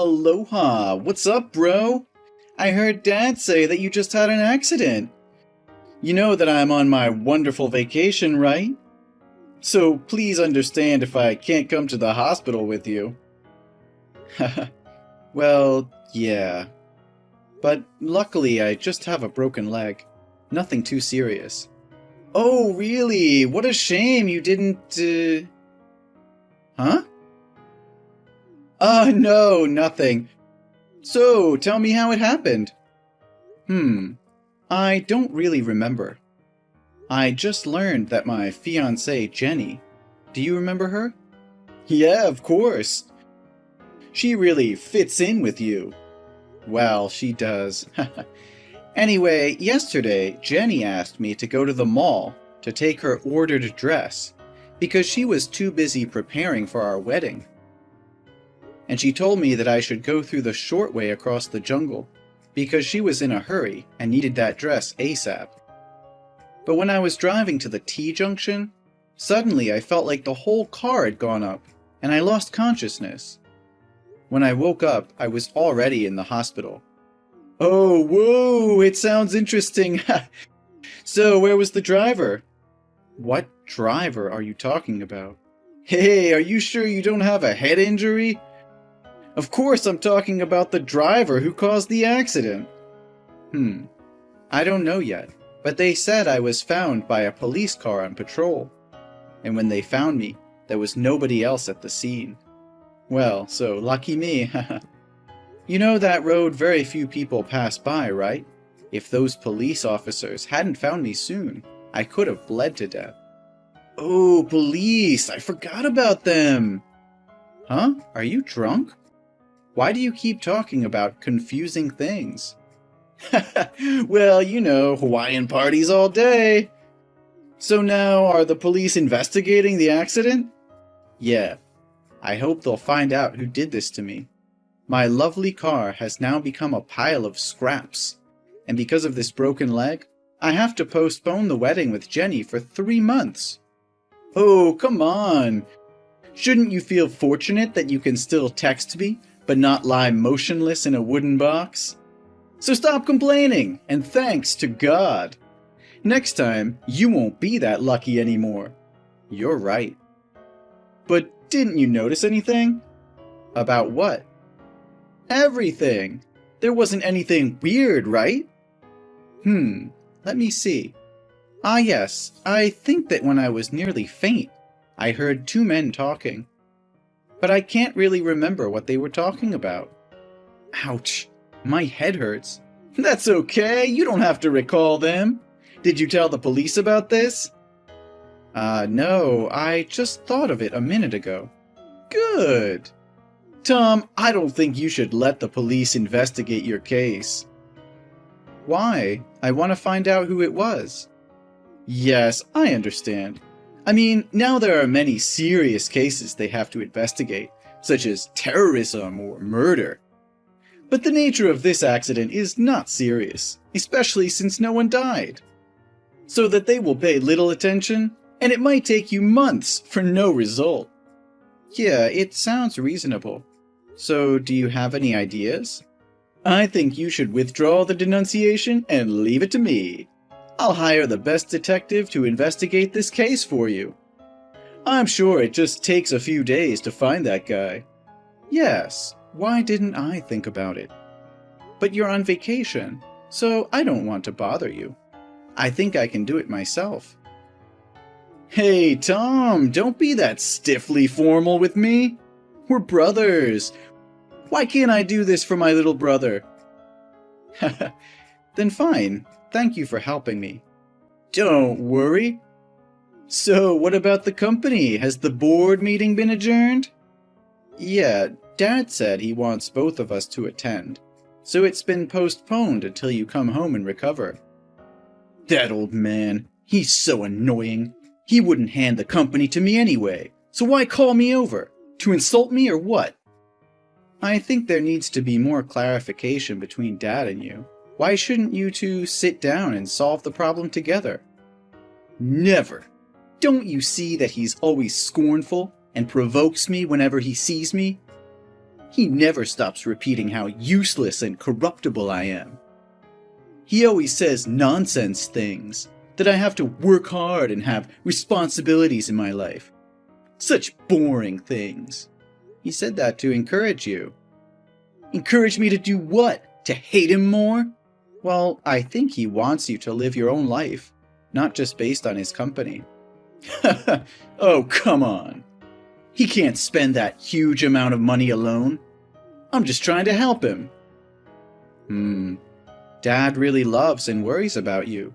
Aloha, what's up, bro? I heard Dad say that you just had an accident. You know that I'm on my wonderful vacation, right? So please understand if I can't come to the hospital with you. Well, yeah. But luckily I just have a broken leg. Nothing too serious. Oh, really? What a shame you didn't, Huh? No, nothing. So, tell me how it happened. I don't really remember. I just learned that my fiancée, Jenny. Do you remember her? Yeah, of course. She really fits in with you. Well, she does. Anyway, yesterday, Jenny asked me to go to the mall to take her ordered dress because she was too busy preparing for our wedding. And she told me that I should go through the short way across the jungle because she was in a hurry and needed that dress ASAP. But when I was driving to the T-junction, suddenly I felt like the whole car had gone up and I lost consciousness. When I woke up, I was already in the hospital. Oh, whoa, it sounds interesting. So, where was the driver? What driver are you talking about? Hey, are you sure you don't have a head injury? Of course I'm talking about the driver who caused the accident. I don't know yet, but they said I was found by a police car on patrol. And when they found me, there was nobody else at the scene. Well, so lucky me. You know that road very few people pass by, right? If those police officers hadn't found me soon, I could have bled to death. Oh, police! I forgot about them! Huh? Are you drunk? Why do you keep talking about confusing things? Well, you know, Hawaiian parties all day. So now, are the police investigating the accident? Yeah. I hope they'll find out who did this to me. My lovely car has now become a pile of scraps. And because of this broken leg, I have to postpone the wedding with Jenny for 3 months. Oh, come on. Shouldn't you feel fortunate that you can still text me, but not lie motionless in a wooden box? So stop complaining, and thanks to God. Next time, you won't be that lucky anymore. You're right. But didn't you notice anything? About what? Everything. There wasn't anything weird, right? Let me see. Ah yes, I think that when I was nearly faint, I heard 2 men talking. But I can't really remember what they were talking about. Ouch, my head hurts. That's okay, you don't have to recall them. Did you tell the police about this? No, I just thought of it a minute ago. Good. Tom, I don't think you should let the police investigate your case. Why? I want to find out who it was. Yes, I understand. I mean, now there are many serious cases they have to investigate, such as terrorism or murder. But the nature of this accident is not serious, especially since no one died. So that they will pay little attention, and it might take you months for no result. Yeah, it sounds reasonable. So, do you have any ideas? I think you should withdraw the denunciation and leave it to me. I'll hire the best detective to investigate this case for you. I'm sure it just takes a few days to find that guy. Yes, why didn't I think about it? But you're on vacation, so I don't want to bother you. I think I can do it myself. Hey, Tom, don't be that stiffly formal with me. We're brothers. Why can't I do this for my little brother? Then fine. Thank you for helping me. Don't worry. So, what about the company? Has the board meeting been adjourned? Yeah, Dad said he wants both of us to attend. So it's been postponed until you come home and recover. That old man, he's so annoying. He wouldn't hand the company to me anyway. So why call me over? To insult me or what? I think there needs to be more clarification between Dad and you. Why shouldn't you two sit down and solve the problem together? Never. Don't you see that he's always scornful and provokes me whenever he sees me? He never stops repeating how useless and corruptible I am. He always says nonsense things, that I have to work hard and have responsibilities in my life. Such boring things. He said that to encourage you. Encourage me to do what? To hate him more? Well, I think he wants you to live your own life, not just based on his company. Oh, come on. He can't spend that huge amount of money alone. I'm just trying to help him. Dad really loves and worries about you.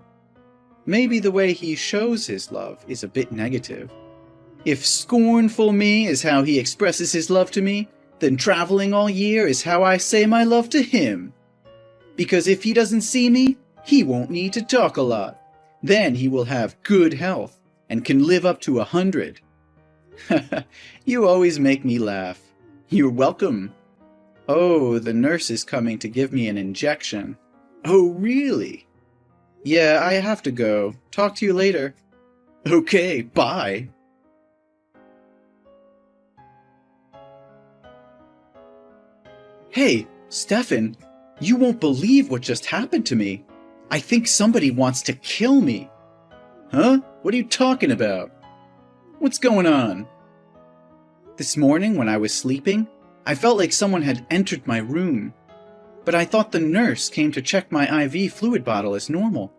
Maybe the way he shows his love is a bit negative. If scornful me is how he expresses his love to me, then traveling all year is how I say my love to him. Because if he doesn't see me, he won't need to talk a lot. Then he will have good health and can live up to 100. You always make me laugh. You're welcome. Oh, the nurse is coming to give me an injection. Oh, really? Yeah, I have to go. Talk to you later. Okay, bye. Hey, Stefan, you won't believe what just happened to me. I think somebody wants to kill me. Huh? What are you talking about? What's going on? This morning when I was sleeping, I felt like someone had entered my room. But I thought the nurse came to check my IV fluid bottle as normal.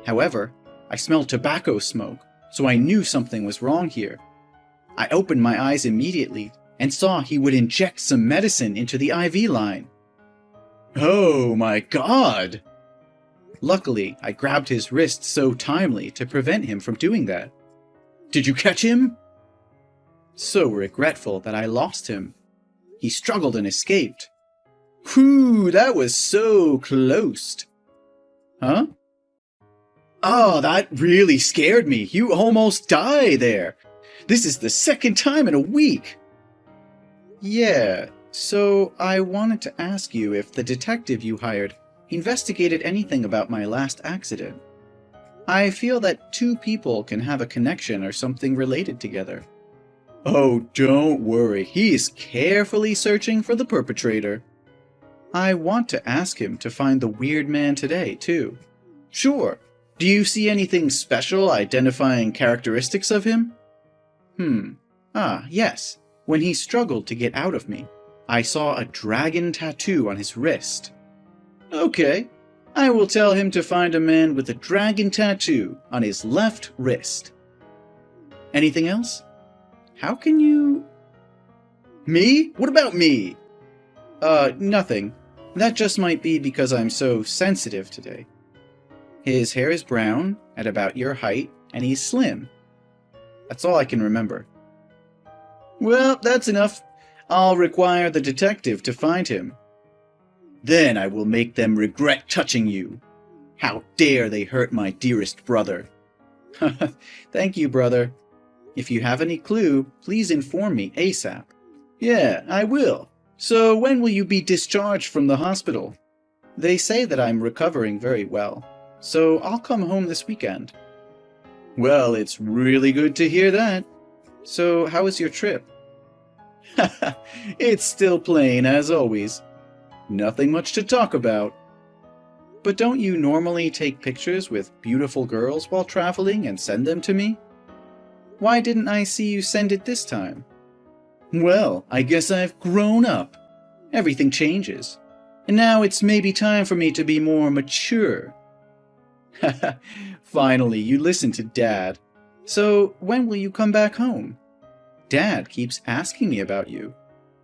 However, I smelled tobacco smoke, so I knew something was wrong here. I opened my eyes immediately and saw he would inject some medicine into the IV line. Oh my God! Luckily, I grabbed his wrist so timely to prevent him from doing that. Did you catch him? So regretful that I lost him. He struggled and escaped. Whew, that was so close. Huh? Oh, that really scared me. You almost died there. This is the second time in a week. Yeah, so I wanted to ask you if the detective you hired investigated anything about my last accident. I feel that two people can have a connection or something related together. Oh, don't worry. He's carefully searching for the perpetrator. I want to ask him to find the weird man today, too. Sure. Do you see anything special identifying characteristics of him? Yes. When he struggled to get out of me, I saw a dragon tattoo on his wrist. Okay. I will tell him to find a man with a dragon tattoo on his left wrist. Anything else? How can you... Me? What about me? Nothing. That just might be because I'm so sensitive today. His hair is brown, at about your height, and he's slim. That's all I can remember. Well, that's enough. I'll require the detective to find him. Then I will make them regret touching you. How dare they hurt my dearest brother? Thank you, brother. If you have any clue, please inform me ASAP. Yeah, I will. So when will you be discharged from the hospital? They say that I'm recovering very well, so I'll come home this weekend. Well, it's really good to hear that. So how was your trip? It's still plain as always. Nothing much to talk about. But don't you normally take pictures with beautiful girls while traveling and send them to me? Why didn't I see you send it this time? Well, I guess I've grown up. Everything changes. And now it's maybe time for me to be more mature. Finally, you listen to Dad. So, when will you come back home? Dad keeps asking me about you.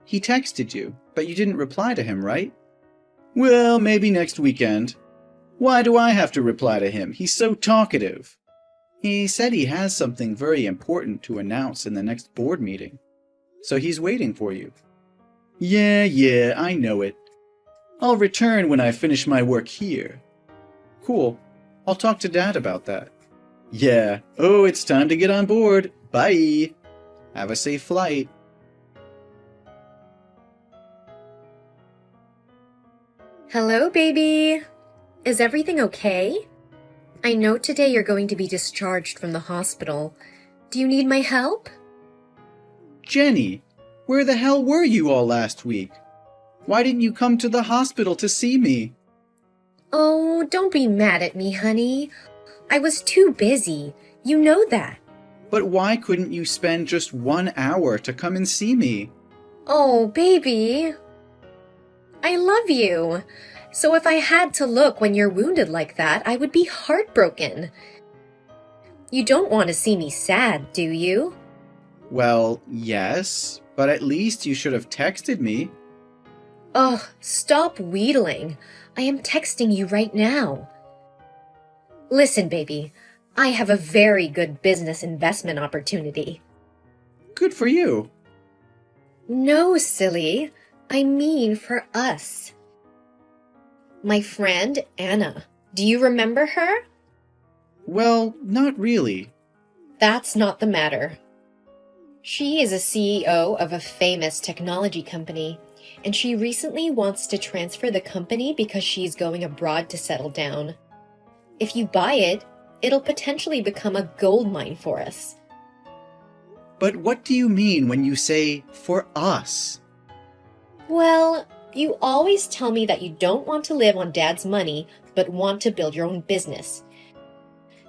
He texted you, but you didn't reply to him, right? Well, maybe next weekend. Why do I have to reply to him? He's so talkative. He said he has something very important to announce in the next board meeting. So he's waiting for you. Yeah, I know it. I'll return when I finish my work here. Cool. I'll talk to Dad about that. Yeah. Oh, it's time to get on board. Bye. Have a safe flight. Hello, baby. Is everything okay? I know today you're going to be discharged from the hospital. Do you need my help? Jenny, Where the hell were you all last week? Why didn't you come to the hospital to see me? Oh, don't be mad at me, honey. I was too busy. You know that. But why couldn't you spend just 1 hour to come and see me? Oh, baby. I love you. So if I had to look when you're wounded like that, I would be heartbroken. You don't want to see me sad, do you? Well, yes, but at least you should have texted me. Oh, stop wheedling. I am texting you right now. Listen, baby, I have a very good business investment opportunity. Good for you. No, silly. I mean for us. My friend, Anna. Do you remember her? Well, not really. That's not the matter. She is a CEO of a famous technology company, and she recently wants to transfer the company because she's going abroad to settle down. If you buy it, it'll potentially become a gold mine for us. But what do you mean when you say, for us? Well, you always tell me that you don't want to live on Dad's money, but want to build your own business.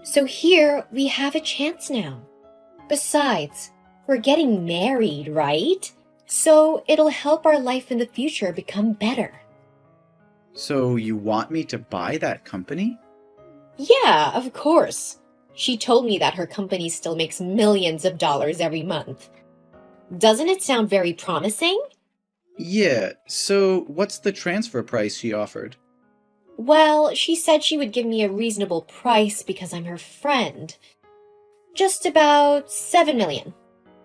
So here, we have a chance now. Besides, we're getting married, right? So it'll help our life in the future become better. So you want me to buy that company? Yeah, of course. She told me that her company still makes millions of dollars every month. Doesn't it sound very promising? Yeah, so what's the transfer price she offered? Well, she said she would give me a reasonable price because I'm her friend. Just about 7 million.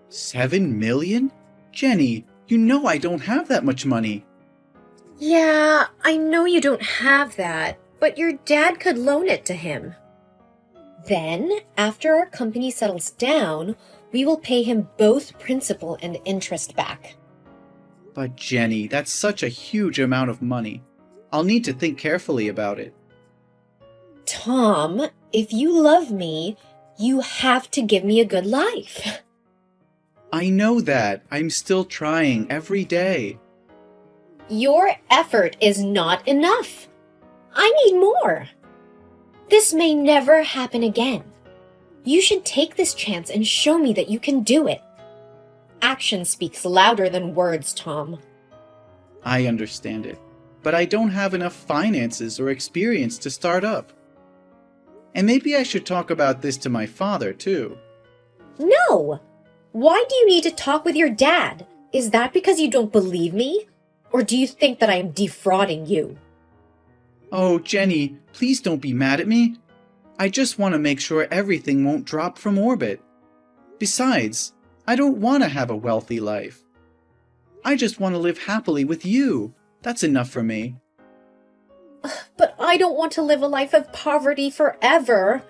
7 million? Jenny, you know I don't have that much money. Yeah, I know you don't have that, but your dad could loan it to him. Then, after our company settles down, we will pay him both principal and interest back. But Jenny, that's such a huge amount of money. I'll need to think carefully about it. Tom, if you love me, you have to give me a good life. I know that. I'm still trying every day. Your effort is not enough. I need more. This may never happen again. You should take this chance and show me that you can do it. Action speaks louder than words, Tom. I understand it, but I don't have enough finances or experience to start up. And maybe I should talk about this to my father, too. No! Why do you need to talk with your dad? Is that because you don't believe me? Or do you think that I am defrauding you? Oh, Jenny, please don't be mad at me. I just want to make sure everything won't drop from orbit. Besides, I don't want to have a wealthy life. I just want to live happily with you. That's enough for me. But I don't want to live a life of poverty forever.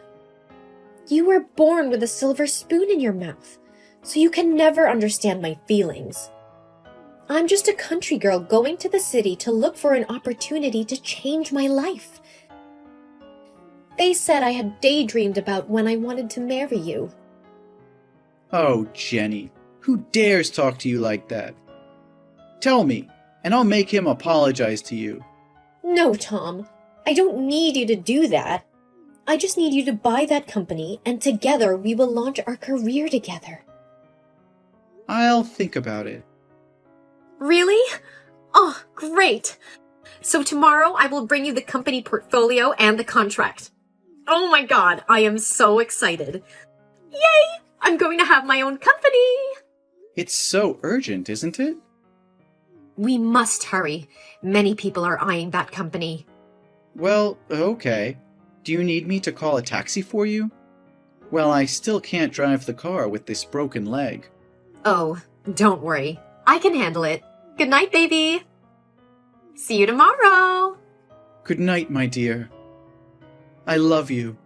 You were born with a silver spoon in your mouth, so you can never understand my feelings. I'm just a country girl going to the city to look for an opportunity to change my life. They said I had daydreamed about when I wanted to marry you. Oh, Jenny, who dares talk to you like that? Tell me, and I'll make him apologize to you. No, Tom, I don't need you to do that. I just need you to buy that company, and together we will launch our career together. I'll think about it. Really? Oh, great. So tomorrow I will bring you the company portfolio and the contract. Oh my god, I am so excited. Yay! I'm going to have my own company! It's so urgent, isn't it? We must hurry. Many people are eyeing that company. Well, okay. Do you need me to call a taxi for you? Well, I still can't drive the car with this broken leg. Oh, don't worry. I can handle it. Good night, baby. See you tomorrow. Good night, my dear. I love you.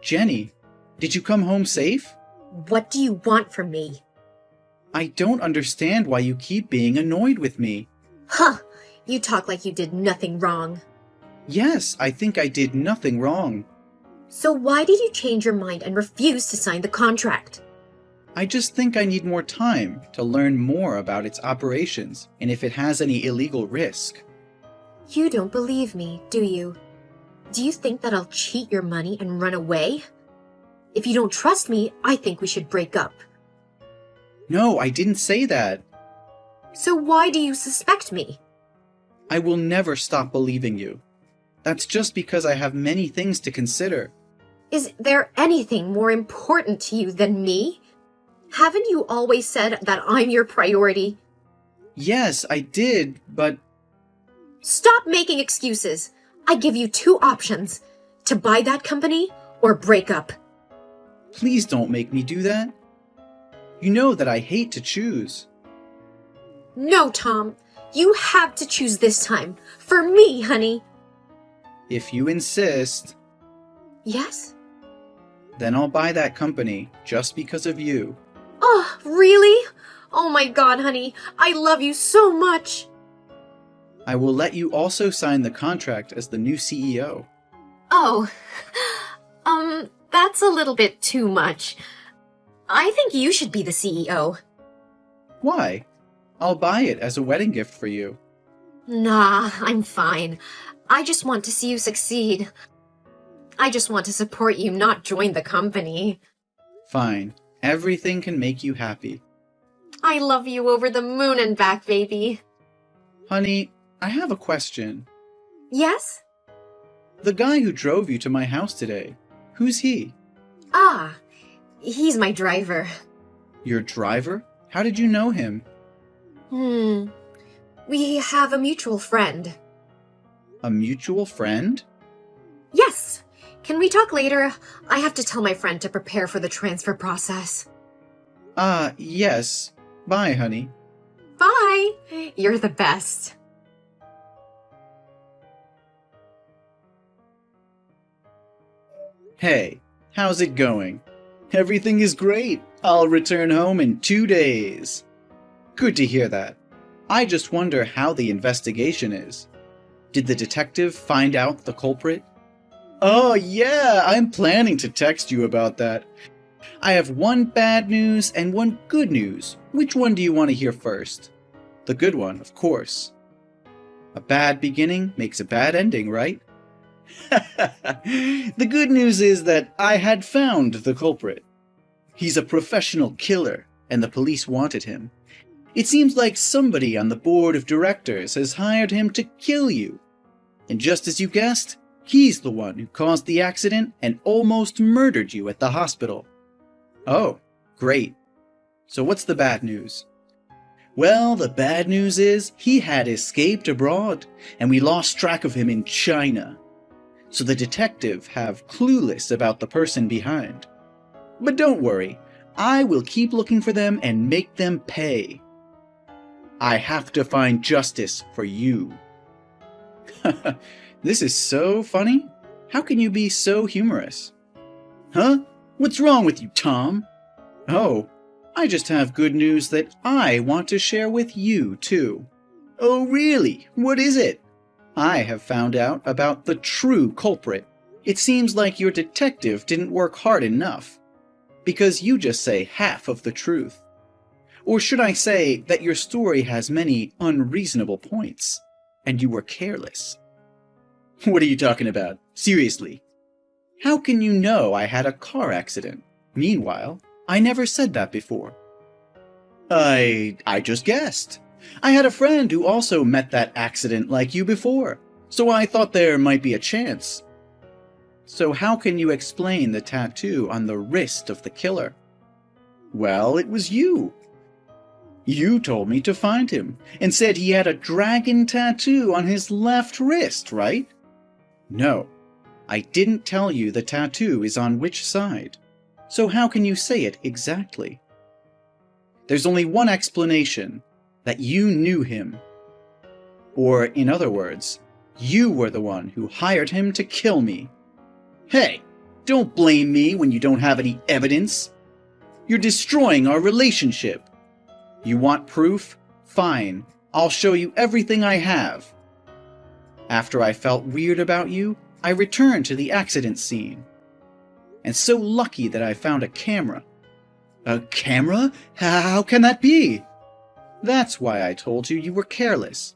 Jenny, did you come home safe? What do you want from me? I don't understand why you keep being annoyed with me. Huh, you talk like you did nothing wrong. Yes, I think I did nothing wrong. So why did you change your mind and refuse to sign the contract? I just think I need more time to learn more about its operations and if it has any illegal risk. You don't believe me, do you? Do you think that I'll cheat your money and run away? If you don't trust me, I think we should break up. No, I didn't say that. So why do you suspect me? I will never stop believing you. That's just because I have many things to consider. Is there anything more important to you than me? Haven't you always said that I'm your priority? Yes, I did, but... Stop making excuses. I give you two options. To buy that company or break up. Please don't make me do that. You know that I hate to choose. No, Tom. You have to choose this time. For me, honey. If you insist, Yes? then I'll buy that company just because of you. Oh, really? Oh my god, honey. I love you so much. I will let you also sign the contract as the new CEO. Oh, that's a little bit too much. I think you should be the CEO. Why? I'll buy it as a wedding gift for you. Nah, I'm fine. I just want to see you succeed. I just want to support you, not join the company. Fine. Everything can make you happy. I love you over the moon and back, baby. Honey, I have a question. Yes? The guy who drove you to my house today, who's he? Ah, he's my driver. Your driver? How did you know him? We have a mutual friend. A mutual friend? Yes. Can we talk later? I have to tell my friend to prepare for the transfer process. Yes. Bye, honey. Bye. You're the best. Hey, how's it going? Everything is great. I'll return home in 2 days. Good to hear that. I just wonder how the investigation is. Did the detective find out the culprit? Oh yeah, I'm planning to text you about that. I have one bad news and one good news. Which one do you want to hear first? The good one, of course. A bad beginning makes a bad ending, right? The good news is that I had found the culprit. He's a professional killer, and the police wanted him. It seems like somebody on the board of directors has hired him to kill you. And just as you guessed, he's the one who caused the accident and almost murdered you at the hospital. Oh, great. So what's the bad news? Well, the bad news is he had escaped abroad, and we lost track of him in China. So the detective have clueless about the person behind. But don't worry, I will keep looking for them and make them pay. I have to find justice for you. This is so funny. How can you be so humorous? Huh? What's wrong with you, Tom? Oh, I just have good news that I want to share with you, too. Oh, really? What is it? I have found out about the true culprit. It seems like your detective didn't work hard enough, because you just say half of the truth. Or should I say that your story has many unreasonable points, and you were careless? What are you talking about? Seriously. How can you know I had a car accident? Meanwhile, I never said that before. I just guessed. I had a friend who also met that accident like you before, so I thought there might be a chance. So how can you explain the tattoo on the wrist of the killer? Well, it was you. You told me to find him, and said he had a dragon tattoo on his left wrist, right? No, I didn't tell you the tattoo is on which side. So how can you say it exactly? There's only one explanation, that you knew him. Or, in other words, you were the one who hired him to kill me. Hey, don't blame me when you don't have any evidence. You're destroying our relationship. You want proof? Fine, I'll show you everything I have. After I felt weird about you, I returned to the accident scene. and so lucky that I found a camera. A camera? How can that be? That's why I told you were careless.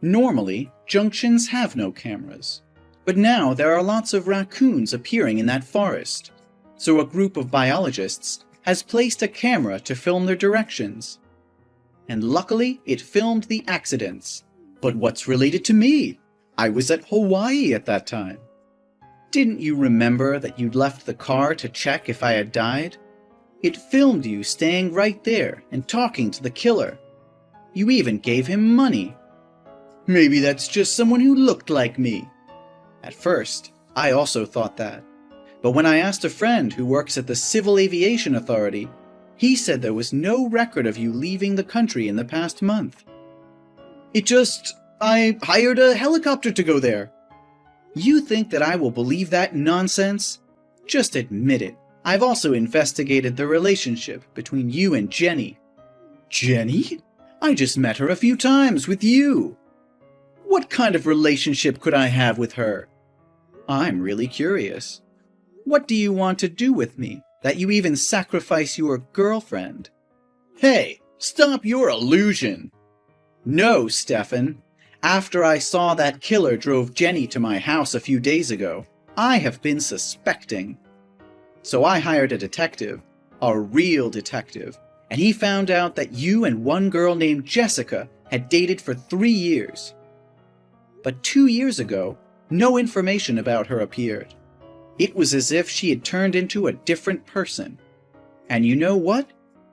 Normally, junctions have no cameras. But now there are lots of raccoons appearing in that forest. So a group of biologists has placed a camera to film their directions. And luckily, it filmed the accidents. But what's related to me? I was at Hawaii at that time. Didn't you remember that you'd left the car to check if I had died? It filmed you staying right there and talking to the killer. You even gave him money. Maybe that's just someone who looked like me. At first, I also thought that. But when I asked a friend who works at the Civil Aviation Authority, he said there was no record of you leaving the country in the past month. I hired a helicopter to go there. You think that I will believe that nonsense? Just admit it. I've also investigated the relationship between you and Jenny. Jenny? I just met her a few times with you. What kind of relationship could I have with her? I'm really curious. What do you want to do with me, that you even sacrifice your girlfriend? Hey, stop your illusion! No, Stefan. After I saw that killer drove Jenny to my house a few days ago, I have been suspecting. So I hired a detective, a real detective, and he found out that you and one girl named Jessica had dated for 3 years. But 2 years ago, no information about her appeared. It was as if she had turned into a different person. And you know what?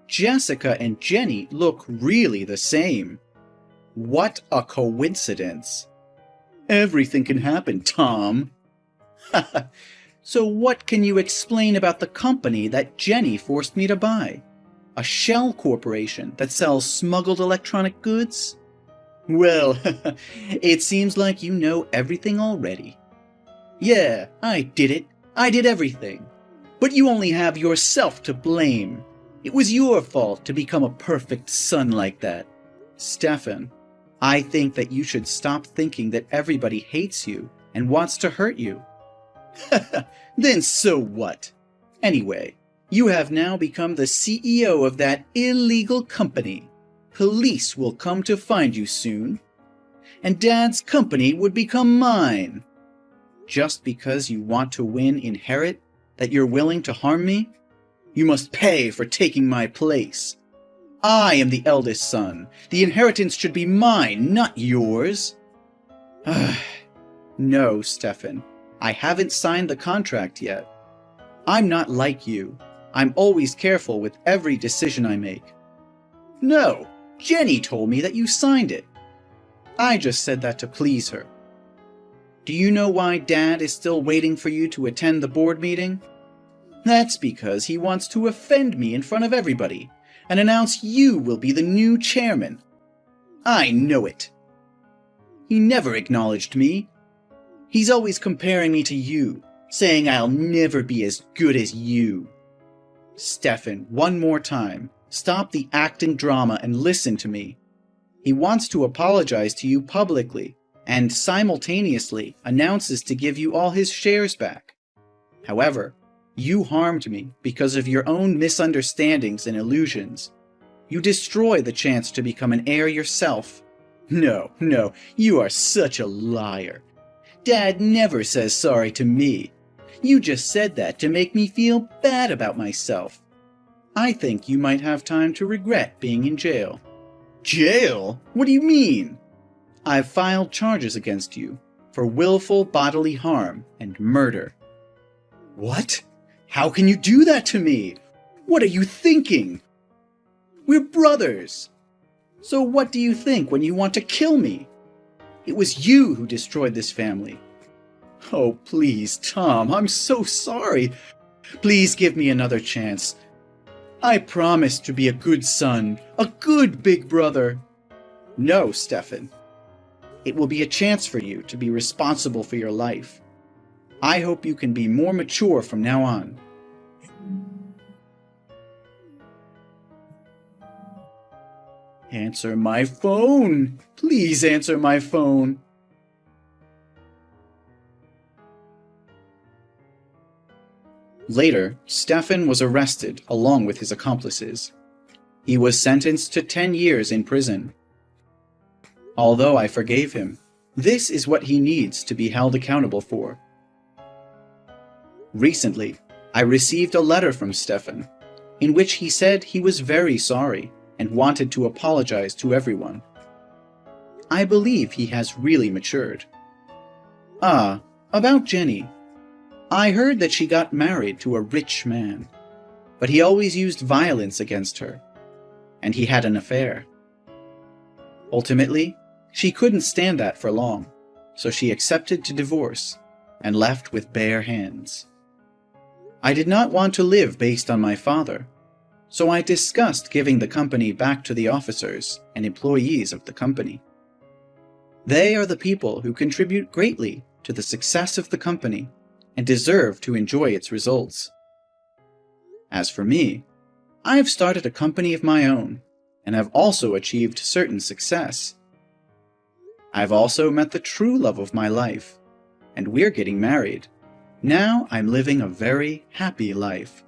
Jessica and Jenny look really the same. What a coincidence. Everything can happen, Tom. So what can you explain about the company that Jenny forced me to buy? A shell corporation that sells smuggled electronic goods? Well, it seems like you know everything already. Yeah, I did it. I did everything. But you only have yourself to blame. It was your fault to become a perfect son like that. Stefan, I think that you should stop thinking that everybody hates you and wants to hurt you. Then so what? Anyway, you have now become the CEO of that illegal company. Police will come to find you soon. And Dad's company would become mine. Just because you want to win Inherit, that you're willing to harm me? You must pay for taking my place. I am the eldest son. The inheritance should be mine, not yours. No, Stefan. I haven't signed the contract yet. I'm not like you. I'm always careful with every decision I make. No, Jenny told me that you signed it. I just said that to please her. Do you know why Dad is still waiting for you to attend the board meeting? That's because he wants to offend me in front of everybody and announce you will be the new chairman. I know it. He never acknowledged me. He's always comparing me to you, saying I'll never be as good as you. Stefan, one more time, stop the acting drama and listen to me. He wants to apologize to you publicly and simultaneously announces to give you all his shares back. However, you harmed me because of your own misunderstandings and illusions. You destroy the chance to become an heir yourself. No, you are such a liar. Dad never says sorry to me. You just said that to make me feel bad about myself. I think you might have time to regret being in jail. Jail? What do you mean? I've filed charges against you for willful bodily harm and murder. What? How can you do that to me? What are you thinking? We're brothers. So what do you think when you want to kill me? It was you who destroyed this family. Oh, please, Tom, I'm so sorry. Please give me another chance. I promise to be a good son, a good big brother. No, Stefan. It will be a chance for you to be responsible for your life. I hope you can be more mature from now on. Answer my phone. Please answer my phone. Later, Stefan was arrested along with his accomplices. He was sentenced to 10 years in prison. Although I forgave him, this is what he needs to be held accountable for. Recently, I received a letter from Stefan, in which he said he was very sorry and wanted to apologize to everyone. I believe he has really matured. Ah, about Jenny. I heard that she got married to a rich man, but he always used violence against her, and he had an affair. Ultimately, she couldn't stand that for long, so she accepted to divorce and left with bare hands. I did not want to live based on my father, so I discussed giving the company back to the officers and employees of the company. They are the people who contribute greatly to the success of the company and deserve to enjoy its results. As for me, I have started a company of my own and have also achieved certain success. I've also met the true love of my life, and we're getting married. Now I'm living a very happy life.